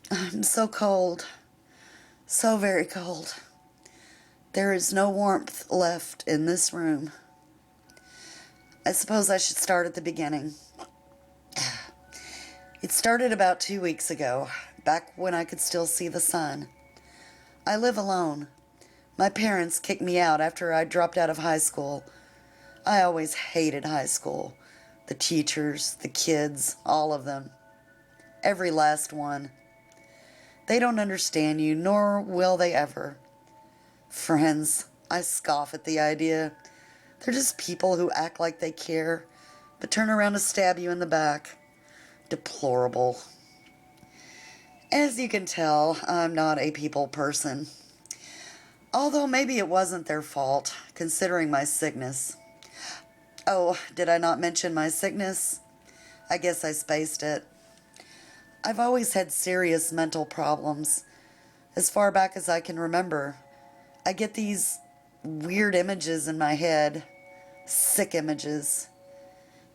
I'm so cold. So very cold. There is no warmth left in this room. I suppose I should start at the beginning. It started about 2 weeks ago, back when I could still see the sun. I live alone. My parents kicked me out after I dropped out of high school. I always hated high school. The teachers, the kids, all of them. Every last one. They don't understand you, nor will they ever. Friends, I scoff at the idea. They're just people who act like they care, but turn around to stab you in the back. Deplorable. As you can tell, I'm not a people person. Although maybe it wasn't their fault, considering my sickness. Oh, did I not mention my sickness? I guess I spaced it. I've always had serious mental problems. As far back as I can remember, I get these weird images in my head. Sick images.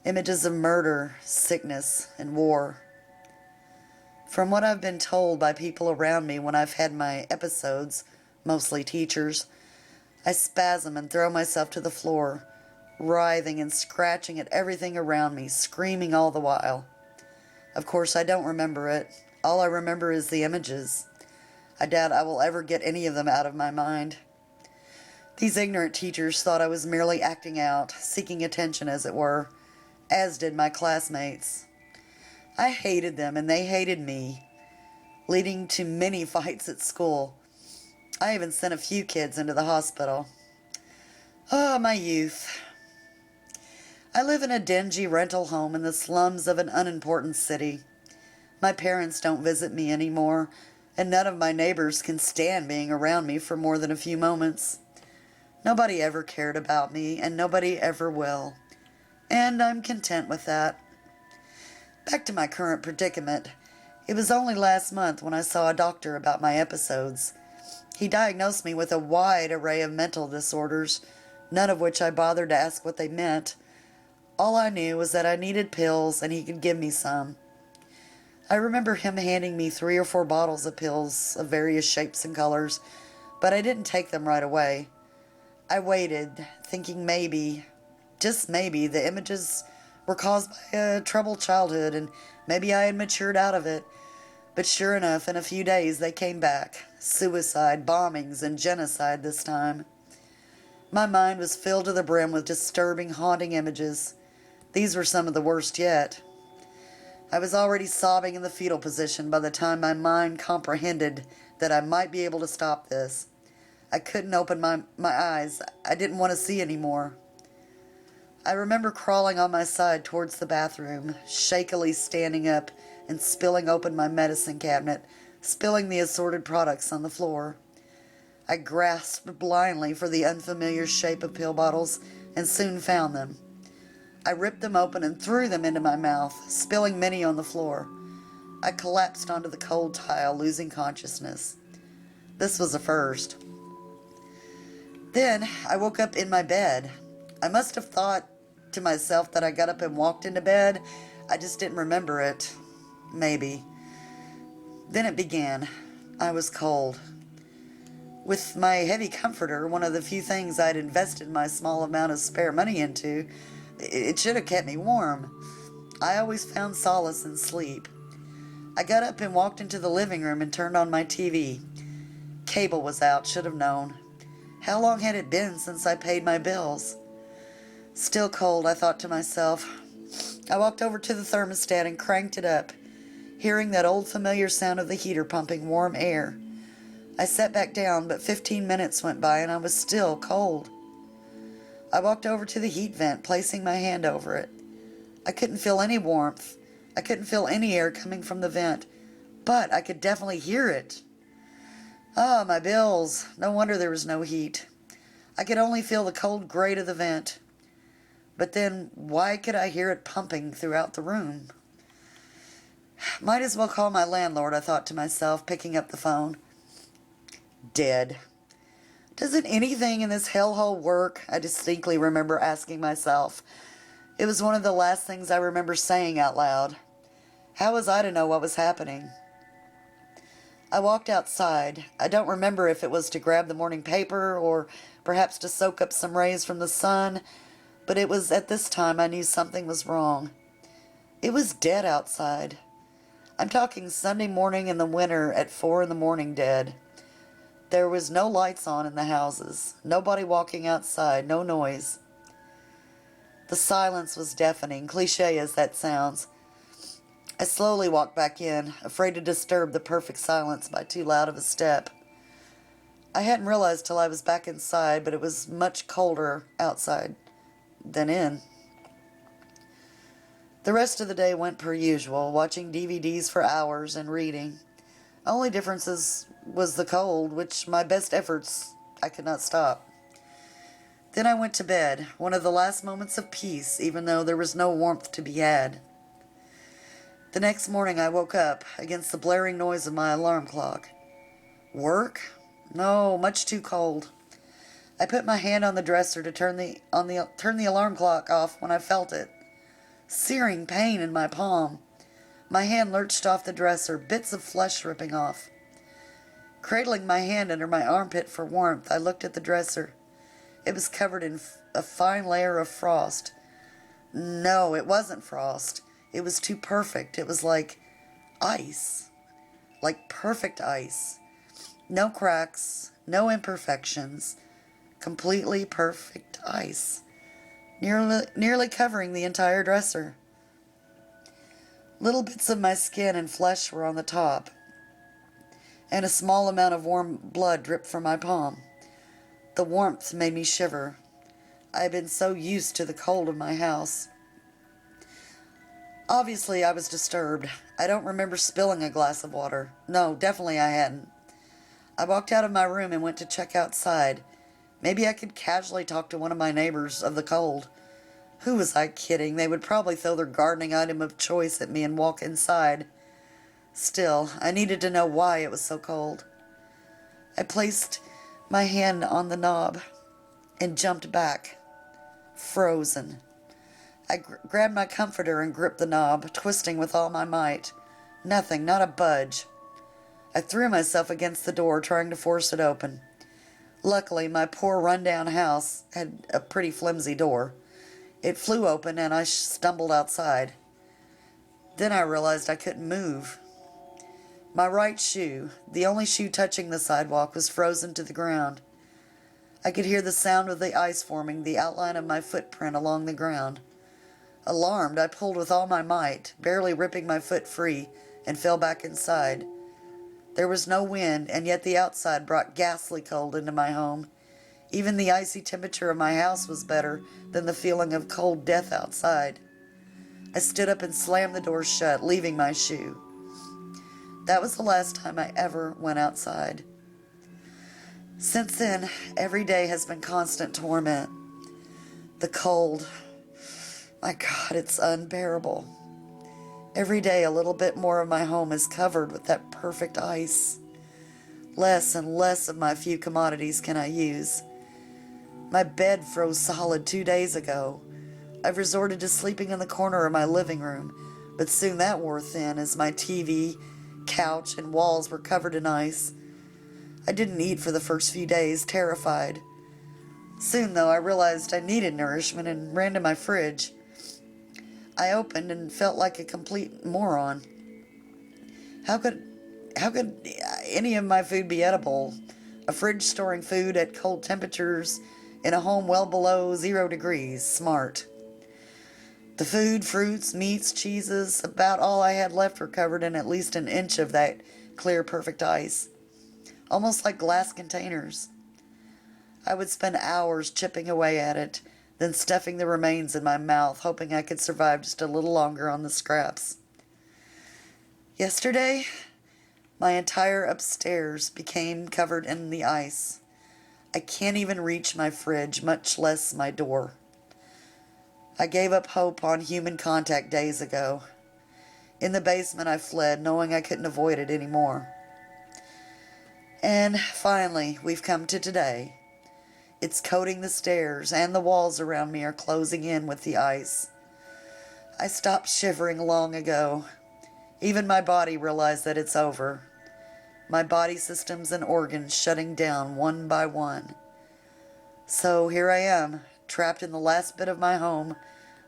Images of murder, sickness, and war. From what I've been told by people around me when I've had my episodes, mostly teachers, I spasm and throw myself to the floor, writhing and scratching at everything around me, screaming all the while. Of course, I don't remember it. All I remember is the images. I doubt I will ever get any of them out of my mind. These ignorant teachers thought I was merely acting out, seeking attention as it were, as did my classmates. I hated them and they hated me, leading to many fights at school. I even sent a few kids into the hospital. Oh, my youth. I live in a dingy rental home in the slums of an unimportant city. My parents don't visit me anymore, and none of my neighbors can stand being around me for more than a few moments. Nobody ever cared about me, and nobody ever will. And I'm content with that. Back to my current predicament. It was only last month when I saw a doctor about my episodes. He diagnosed me with a wide array of mental disorders, none of which I bothered to ask what they meant. All I knew was that I needed pills and he could give me some. I remember him handing me 3 or 4 bottles of pills of various shapes and colors, but I didn't take them right away. I waited, thinking maybe, just maybe, the images were caused by a troubled childhood and maybe I had matured out of it. But sure enough, in a few days they came back. Suicide, bombings, and genocide this time. My mind was filled to the brim with disturbing, haunting images. These were some of the worst yet. I was already sobbing in the fetal position by the time my mind comprehended that I might be able to stop this. I couldn't open my eyes. I didn't want to see anymore. I remember crawling on my side towards the bathroom, shakily standing up and spilling open my medicine cabinet, spilling the assorted products on the floor. I grasped blindly for the unfamiliar shape of pill bottles and soon found them. I ripped them open and threw them into my mouth, spilling many on the floor. I collapsed onto the cold tile, losing consciousness. This was a first. Then I woke up in my bed. I must have thought to myself that I got up and walked into bed. I just didn't remember it. Maybe. Then it began. I was cold. With my heavy comforter, one of the few things I'd invested my small amount of spare money into, it should have kept me warm. I always found solace in sleep. I got up and walked into the living room and turned on my TV. Cable was out, should have known. How long had it been since I paid my bills? Still cold, I thought to myself. I walked over to the thermostat and cranked it up, hearing that old familiar sound of the heater pumping warm air. I sat back down, but 15 minutes went by and I was still cold. I walked over to the heat vent, placing my hand over it. I couldn't feel any warmth. I couldn't feel any air coming from the vent, but I could definitely hear it. Ah, my bills. No wonder there was no heat. I could only feel the cold grate of the vent. But then, why could I hear it pumping throughout the room? Might as well call my landlord, I thought to myself, picking up the phone. Dead. Doesn't anything in this hellhole work? I distinctly remember asking myself. It was one of the last things I remember saying out loud. How was I to know what was happening? I walked outside. I don't remember if it was to grab the morning paper or perhaps to soak up some rays from the sun, but it was at this time I knew something was wrong. It was dead outside. I'm talking Sunday morning in the winter at 4 in the morning dead. There was no lights on in the houses, nobody walking outside, no noise. The silence was deafening, cliché as that sounds. I slowly walked back in, afraid to disturb the perfect silence by too loud of a step. I hadn't realized till I was back inside, but it was much colder outside than in. The rest of the day went per usual, watching DVDs for hours and reading. Only difference was the cold, which my best efforts I could not stop. Then I went to bed, one of the last moments of peace, even though there was no warmth to be had. The next morning I woke up against the blaring noise of my alarm clock. Work? No, much too cold. I put my hand on the dresser to turn the alarm clock off when I felt it. Searing pain in my palm. My hand lurched off the dresser, bits of flesh ripping off. Cradling my hand under my armpit for warmth, I looked at the dresser. It was covered in a fine layer of frost. No, it wasn't frost. It was too perfect. It was like ice. Like perfect ice. No cracks, no imperfections. Completely perfect ice. Nearly covering the entire dresser. Little bits of my skin and flesh were on the top, and a small amount of warm blood dripped from my palm. The warmth made me shiver. I had been so used to the cold of my house. Obviously, I was disturbed. I don't remember spilling a glass of water. No, definitely I hadn't. I walked out of my room and went to check outside. Maybe I could casually talk to one of my neighbors of the cold. Who was I kidding? They would probably throw their gardening item of choice at me and walk inside. Still, I needed to know why it was so cold. I placed my hand on the knob and jumped back, frozen. I grabbed my comforter and gripped the knob, twisting with all my might. Nothing, not a budge. I threw myself against the door, trying to force it open. Luckily, my poor run-down house had a pretty flimsy door. It flew open and I stumbled outside. Then I realized I couldn't move. My right shoe, the only shoe touching the sidewalk, was frozen to the ground. I could hear the sound of the ice forming, the outline of my footprint along the ground. Alarmed, I pulled with all my might, barely ripping my foot free, and fell back inside. There was no wind, and yet the outside brought ghastly cold into my home. Even the icy temperature of my house was better than the feeling of cold death outside. I stood up and slammed the door shut, leaving my shoe. That was the last time I ever went outside. Since then, every day has been constant torment. The cold, my God, it's unbearable. Every day a little bit more of my home is covered with that perfect ice. Less and less of my few commodities can I use. My bed froze solid 2 days ago. I've resorted to sleeping in the corner of my living room, but soon that wore thin as my TV, couch, and walls were covered in ice. I didn't eat for the first few days, terrified. Soon, though, I realized I needed nourishment and ran to my fridge. I opened and felt like a complete moron. How could any of my food be edible? A fridge storing food at cold temperatures in a home well below 0 degrees. Smart. The food, fruits, meats, cheeses, about all I had left were covered in at least an inch of that clear, perfect ice. Almost like glass containers. I would spend hours chipping away at it, then stuffing the remains in my mouth, hoping I could survive just a little longer on the scraps. Yesterday, my entire upstairs became covered in the ice. I can't even reach my fridge, much less my door. I gave up hope on human contact days ago. In the basement I fled, knowing I couldn't avoid it anymore. And finally, we've come to today. It's coating the stairs, and the walls around me are closing in with the ice. I stopped shivering long ago. Even my body realized that it's over. my body systems and organs shutting down one by one. So here I am, trapped in the last bit of my home,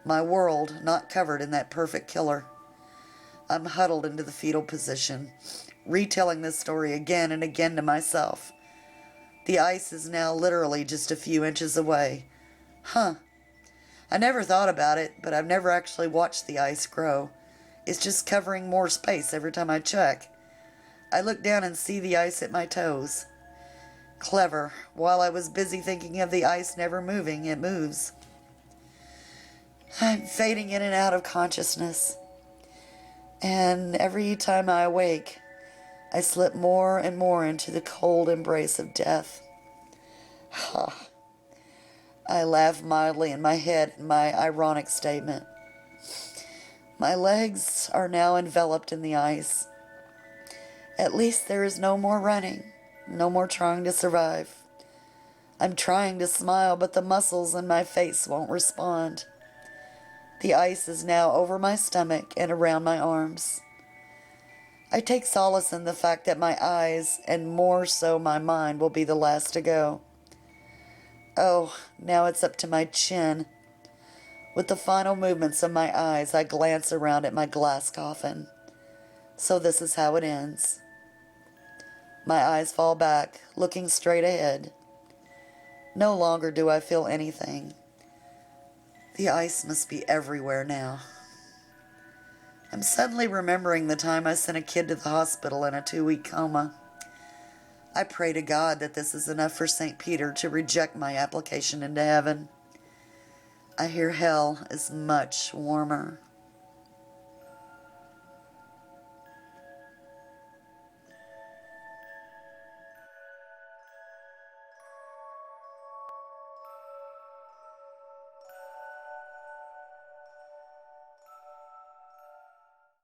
my world not covered in that perfect killer. I'm huddled into the fetal position, retelling this story again and again to myself. The ice is now literally just a few inches away. Huh. I never thought about it, but I've never actually watched the ice grow. It's just covering more space every time I check. I look down and see the ice at my toes. Clever. While I was busy thinking of the ice never moving, it moves. I'm fading in and out of consciousness. And every time I awake, I slip more and more into the cold embrace of death. Ha. I laugh mildly in my head at my ironic statement. My legs are now enveloped in the ice. At least there is no more running, no more trying to survive. I'm trying to smile, but the muscles in my face won't respond. The ice is now over my stomach and around my arms. I take solace in the fact that my eyes, and more so my mind, will be the last to go. Oh, now it's up to my chin. With the final movements of my eyes, I glance around at my glass coffin. So this is how it ends. My eyes fall back, looking straight ahead. No longer do I feel anything. The ice must be everywhere now. I'm suddenly remembering the time I sent a kid to the hospital in a 2-week coma. I pray to God that this is enough for St. Peter to reject my application into heaven. I hear hell is much warmer.